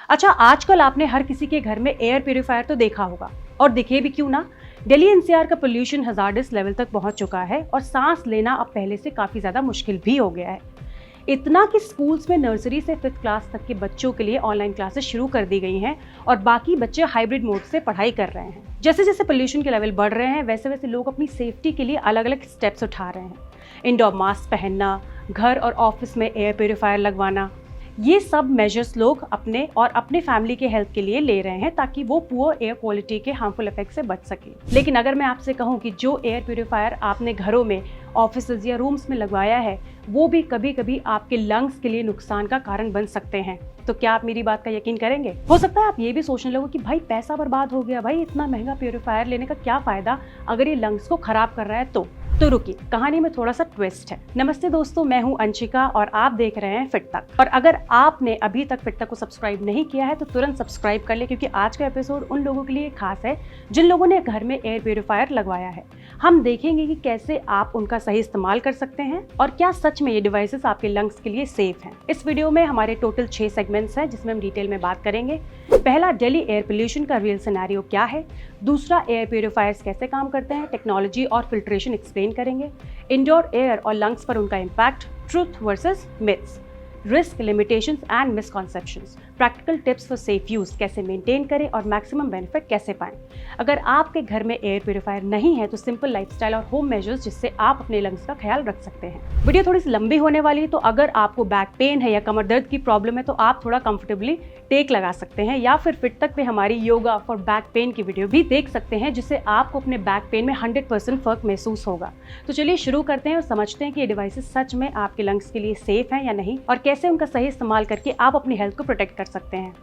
अच्छा, आजकल आपने हर किसी के घर में एयर प्यूरिफायर तो देखा होगा, और दिखे भी क्यों ना। दिल्ली एनसीआर का पोल्यूशन हजार्डस लेवल तक पहुंच चुका है और सांस लेना अब पहले से काफी ज्यादा मुश्किल भी हो गया है। इतना कि स्कूल्स में नर्सरी से 5th क्लास तक के बच्चों के लिए ऑनलाइन क्लासेस शुरू कर दी गई हैं और बाकी बच्चे हाइब्रिड मोड से पढ़ाई कर रहे हैं। जैसे जैसे पोल्यूशन के लेवल बढ़ रहे हैं, वैसे वैसे लोग अपनी सेफ्टी के लिए अलग अलग स्टेप्स उठा रहे हैं। इंडोर मास्क पहनना, घर और ऑफिस में एयर प्यूरिफायर लगवाना, ये सब मेजर्स लोग अपने फैमिली के हेल्थ के लिए ले रहे हैं ताकि वो पुअर एयर क्वालिटी के हार्मफुल इफेक्ट से बच सके। लेकिन अगर मैं आपसे कहूँ कि जो एयर प्यूरिफायर आपने घरों में, ऑफिस या रूम्स में लगवाया है, वो भी कभी कभी आपके लंग्स के लिए नुकसान का कारण बन सकते हैं, तो क्या आप मेरी बात का यकीन करेंगे? हो सकता है आप ये भी सोचने लगो कि भाई पैसा बर्बाद हो गया, भाई इतना महंगा प्यूरिफायर लेने का क्या फायदा अगर ये लंग्स को खराब कर रहा है तो रुकिए, कहानी में थोड़ा सा ट्विस्ट है। नमस्ते दोस्तों, मैं हूं अंशिका और आप देख रहे हैं फिट तक। और अगर आपने अभी तक फिट तक को सब्सक्राइब नहीं किया है तो तुरंत सब्सक्राइब कर ले, क्योंकि आज का एपिसोड उन लोगों के लिए खास है जिन लोगों ने घर में एयर प्यूरिफायर लगवाया है। हम देखेंगे कि कैसे आप उनका सही इस्तेमाल कर सकते हैं और क्या सच में ये डिवाइसेस आपके लंग्स के लिए सेफ हैं। इस वीडियो में हमारे टोटल 6 सेगमेंट्स हैं जिसमें हम डिटेल में बात करेंगे। पहला, दिल्ली एयर पोल्यूशन का रियल सिनेरियो क्या है। दूसरा, एयर प्यूरिफायर्स कैसे काम करते हैं, टेक्नोलॉजी और फिल्ट्रेशन एक्सप्लेन करेंगे। इंडोर एयर और लंग्स पर उनका impact, truth versus myths, risk, limitations and misconceptions, practical tips for safe use, कैसे मेंटेन करें और मैक्सिमम बेनिफिट कैसे पाएं। अगर आपके घर में एयर प्यूरिफायर नहीं है तो सिंपल लाइफस्टाइल और होम मेजर्स जिससे आप अपने लंग्स का ख्याल रख सकते हैं। वीडियो थोड़ी सी लंबी होने वाली है, तो अगर आपको बैक पेन है या कमर दर्द की प्रॉब्लम है तो आप थोड़ा कंफर्टेबली टेक लगा सकते हैं, या फिर फिट तक पे हमारी योगा फॉर बैक पेन की वीडियो भी देख सकते हैं, जिससे आपको अपने बैक पेन में 100% फर्क महसूस होगा। तो चलिए शुरू करते हैं और समझते हैं कि ये डिवाइसेस सच में आपके लंग्स के लिए सेफ हैं या नहीं, और कैसे उनका सही इस्तेमाल करके आप अपनी हेल्थ को प्रोटेक्ट कर सकते हैं।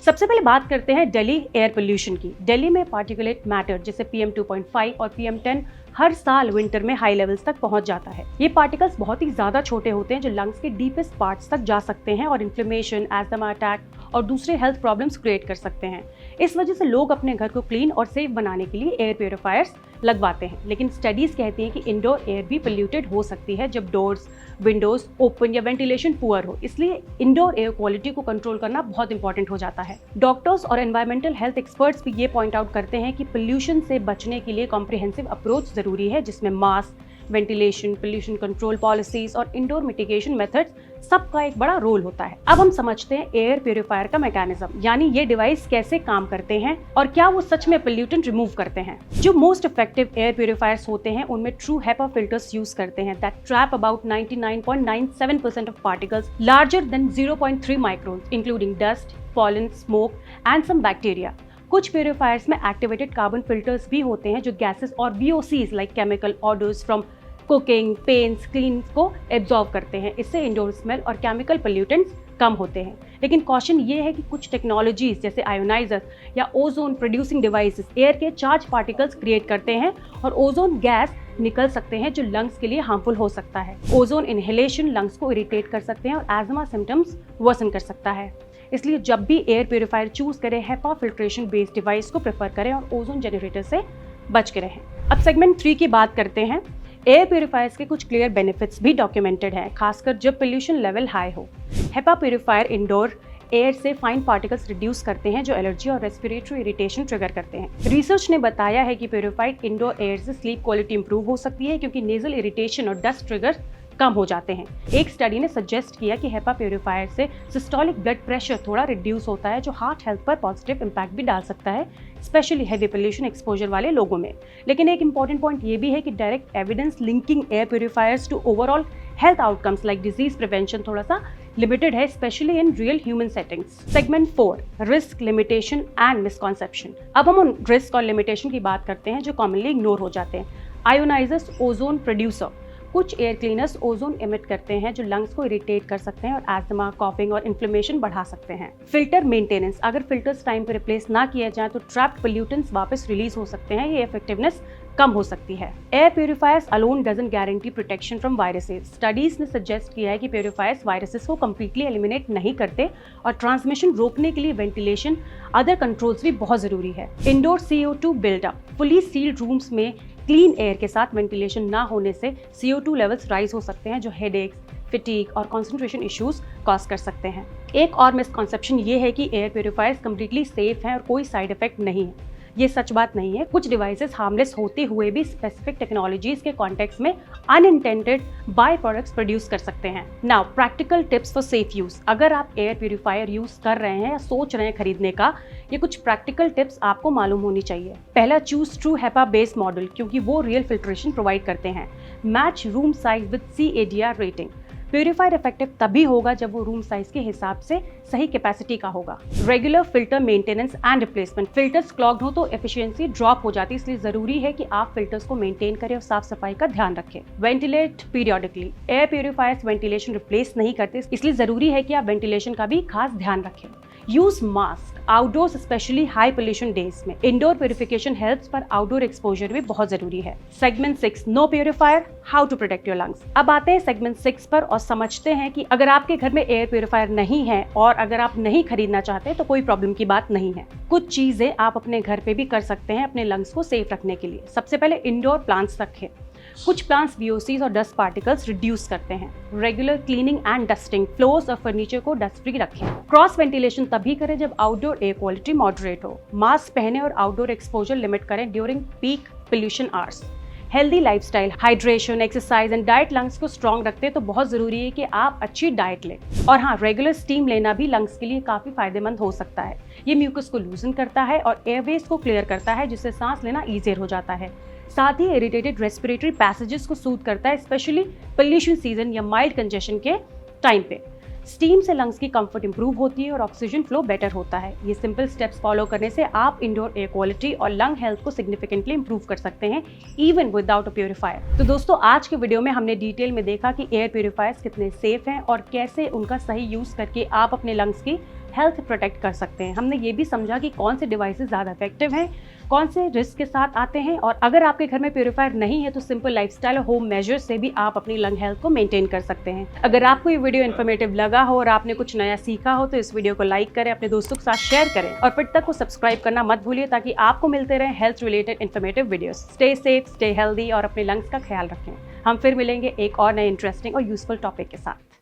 सबसे पहले बात करते हैं दिल्ली एयर पोल्यूशन की। दिल्ली में पार्टिकुलेट मैटर जैसे PM 2.5 और PM 10 हर साल विंटर में हाई लेवल्स तक पहुंच जाता है। ये पार्टिकल्स बहुत ही ज्यादा छोटे होते हैं जो लंग्स के डीपेस्ट पार्ट्स तक जा सकते हैं और इन्फ्लेमेशन, एस्थमा अटैक और दूसरे हेल्थ प्रॉब्लम्स क्रिएट कर सकते हैं। इस वजह से लोग अपने घर को क्लीन और सेफ बनाने के लिए एयर प्यूरिफायर्स लगवाते हैं। लेकिन स्टडीज कहती हैं कि इंडोर एयर भी पोल्यूटेड हो सकती है जब डोर्स, विंडोज ओपन या वेंटिलेशन पुअर हो। इसलिए इंडोर एयर क्वालिटी को कंट्रोल करना बहुत इंपॉर्टेंट हो जाता है। डॉक्टर्स और एनवायरमेंटल हेल्थ एक्सपर्ट्स भी ये पॉइंट आउट करते हैं कि पोल्यूशन से बचने के लिए कॉम्प्रिहेंसिव अप्रोच जरूरी है, जिसमें mask, ventilation, pollution control policies और इंडोर मिटिगेशन मेथड्स सबका एक बड़ा रोल होता है। अब हम समझते हैं एयर प्यूरिफायर का मैकेनिज्म, यानी ये डिवाइस कैसे काम करते हैं और क्या वो सच में पोल्यूटेंट रिमूव करते हैं। जो मोस्ट इफेक्टिव एयर प्यूरिफायर्स होते हैं उनमें ट्रू HEPA फिल्टर्स यूज करते हैं that trap about 99.97% of particles larger than 0.3 microns including dust, pollen, smoke and some bacteria. कुछ प्यूरिफायर्स में एक्टिवेटेड कार्बन फिल्टर्स भी होते हैं जो गैसेस और VOCs like chemical odours from cooking, paints, clean को एब्जॉर्ब करते हैं। इससे इंडोर स्मेल और केमिकल पोल्यूटेंट्स कम होते हैं। लेकिन कॉशन ये है कि कुछ टेक्नोलॉजीज जैसे आयोनाइजर या ओजोन प्रोड्यूसिंग डिवाइसेस एयर के चार्ज पार्टिकल्स क्रिएट करते हैं और ओजोन गैस निकल सकते हैं जो लंग्स के लिए हार्मफुल हो सकता है। ओजोन इनहेलेशन लंग्स को इरिटेट कर सकते हैं और एस्थमा सिम्टम्स वर्सन कर सकता है। इसलिए जब भी एयर प्यूरिफायर चूज करें, HEPA फिल्ट्रेशन बेस्ड डिवाइस को प्रेफर करें और ओजोन जनरेटर से बच के रहें। अब सेगमेंट 3 की बात करते हैं। एयर प्यूरिफायर्स के कुछ क्लियर बेनिफिट्स भी डॉक्यूमेंटेड हैं, खासकर जब पोल्यूशन लेवल हाई हो। HEPA प्यूरिफायर इंडोर एयर से फाइन पार्टिकल्स रिड्यूस करते हैं जो एलर्जी और रेस्पिरेटरी इरिटेशन ट्रिगर करते हैं। रिसर्च ने बताया है कि प्यूरिफाइड इंडोर एयर से स्लीप क्वालिटी इंप्रूव हो सकती है क्योंकि नेजल इरिटेशन और डस्ट ट्रिगर कम हो जाते हैं। एक स्टडी ने सजेस्ट किया कि HEPA प्यूरिफायर से सिस्टोलिक ब्लड प्रेशर थोड़ा रिड्यूस होता है जो हार्ट हेल्थ पर पॉजिटिव इंपैक्ट भी डाल सकता है, स्पेशली हेवी पोल्यूशन एक्सपोजर वाले लोगों में। लेकिन एक इंपॉर्टेंट पॉइंट ये भी है कि direct evidence linking air purifiers to overall health outcomes like disease prevention थोड़ा सा लिमिटेड है, especially in real human settings. Segment 4, risk, limitation and misconception. अब हम उन रिस्क और लिमिटेशन की बात करते हैं जो कॉमनली इग्नोर हो जाते हैं। आयोनाइजर्स ओजोन प्रोड्यूसर। कुछ एयर क्लीनर्स ओजोन इमिट करते हैं जो लंग्स को इरिटेट कर सकते हैं और एस्थमा, कॉफिंग और इन्फ्लेमेशन बढ़ा सकते हैं। Filter maintenance. अगर फिल्टर्स टाइम पर रिप्लेस ना किया जाए तो ट्रैप्ड पोल्यूटेंट्स वापस रिलीज हो सकते हैं, ये इफेक्टिवनेस कम हो सकती है। Air purifiers alone doesn't guarantee protection from viruses. Studies ने सजेस्ट किया है कि प्यूरिफायर्स वायरसेस को कंप्लीटली एलिमिनेट नहीं करते और ट्रांसमिशन रोकने के लिए वेंटिलेशन, अदर कंट्रोल्स भी बहुत जरूरी है। Indoor CO2 buildup. Fully sealed rooms में क्लीन एयर के साथ वेंटिलेशन ना होने से CO2 लेवल्स राइज हो सकते हैं जो हेडेक्स, फिटीग और कंसंट्रेशन इश्यूज कॉज कर सकते हैं। एक और मिसकॉन्सेप्शन ये है कि एयर प्यूरिफायर्स कम्प्लीटली सेफ हैं और कोई साइड इफेक्ट नहीं है। ये सच बात नहीं है। कुछ डिवाइसेस हार्मलेस होते हुए भी स्पेसिफिक टेक्नोलॉजीज के कॉन्टेक्स्ट में अनइंटेंडेड बाय प्रोडक्ट्स प्रोड्यूस कर सकते हैं। Now practical tips for safe use. अगर आप एयर प्यूरिफायर यूज कर रहे हैं या सोच रहे हैं खरीदने का, ये कुछ प्रैक्टिकल टिप्स आपको मालूम होनी चाहिए। पहला, choose true HEPA based model, क्योंकि वो रियल फिल्ट्रेशन प्रोवाइड करते हैं। Match room size with CADR rating. Purifier effective तभी होगा जब वो रूम साइज के हिसाब से सही कैपेसिटी का होगा। Regular filter maintenance and replacement. Filters clogged हो तो एफिशिएंसी ड्रॉप हो जाती है, इसलिए जरूरी है कि आप फिल्टर्स को मेंटेन करें और साफ सफाई का ध्यान रखें। Ventilate periodically. Air purifiers ventilation replace नहीं करते, इसलिए जरूरी है कि आप वेंटिलेशन का भी खास ध्यान रखें। Use mask outdoors, especially high pollution days में। इंडोर प्यूरिफिकेशन हेल्प्स, पर आउटडोर एक्सपोजर भी बहुत जरूरी है। Segment 6, no purifier, how to protect your lungs. अब आते हैं सेगमेंट 6 पर और समझते हैं कि अगर आपके घर में एयर प्यूरिफायर नहीं है और अगर आप नहीं खरीदना चाहते तो कोई प्रॉब्लम की बात नहीं है। कुछ चीजें आप अपने घर पे भी कर सकते हैं अपने लंग्स को सेफ रखने के लिए। सबसे पहले इंडोर प्लांट्स रखें। कुछ प्लांट्स VOCs और डस्ट पार्टिकल्स रिड्यूस करते हैं। Regular cleaning and dusting. Floors और फर्नीचर को डस्ट फ्री रखें। क्रॉस वेंटिलेशन तभी करें जब आउटडोर एयर क्वालिटी मॉडरेट हो। मास्क पहने और आउटडोर एक्सपोजर लिमिट करें during peak pollution hours. Healthy lifestyle, hydration, exercise and diet lungs को स्ट्रॉन्ग रखते हैं, तो बहुत जरूरी है कि आप अच्छी डाइट लें। और हाँ, रेगुलर स्टीम लेना भी लंग्स के लिए काफी फायदेमंद हो सकता है। ये म्यूकस को लूजन करता है और एयरवेज को क्लियर करता है, जिससे सांस लेना ईजियर हो जाता है। साथ ही इरिटेटेड रेस्पिरेटरी पैसेजेस को सूद करता है, स्पेशली पोल्यूशन सीजन या माइल्ड कंजेशन के टाइम पे। स्टीम से लंग्स की कंफर्ट इंप्रूव होती है और ऑक्सीजन फ्लो बेटर होता है। ये सिंपल स्टेप्स फॉलो करने से आप इंडोर एयर क्वालिटी और लंग हेल्थ को सिग्निफिकेंटली इंप्रूव कर सकते हैं, इवन विदाउट अ प्यूरिफायर। तो दोस्तों, आज के वीडियो में हमने डिटेल में देखा कि एयर प्यूरिफायर्स कितने सेफ हैं और कैसे उनका सही यूज करके आप अपने लंग्स की हेल्थ प्रोटेक्ट कर सकते हैं। हमने ये भी समझा कि कौन से डिवाइसेस ज़्यादा इफेक्टिव हैं, कौन से रिस्क के साथ आते हैं, और अगर आपके घर में प्यूरिफायर नहीं है तो सिंपल लाइफस्टाइल और होम मेजर्स से भी आप अपनी लंग हेल्थ को मेंटेन कर सकते हैं। अगर आपको ये वीडियो इन्फॉर्मेटिव लगा हो और आपने कुछ नया सीखा हो तो इस वीडियो को लाइक करें, अपने दोस्तों के साथ शेयर करें और फिर तक को सब्सक्राइब करना मत भूलिए, ताकि आपको मिलते रहे health related informative videos. Stay safe, stay healthy और अपने लंग्स का ख्याल रखें। हम फिर मिलेंगे एक और नए इंटरेस्टिंग और यूजफुल टॉपिक के साथ।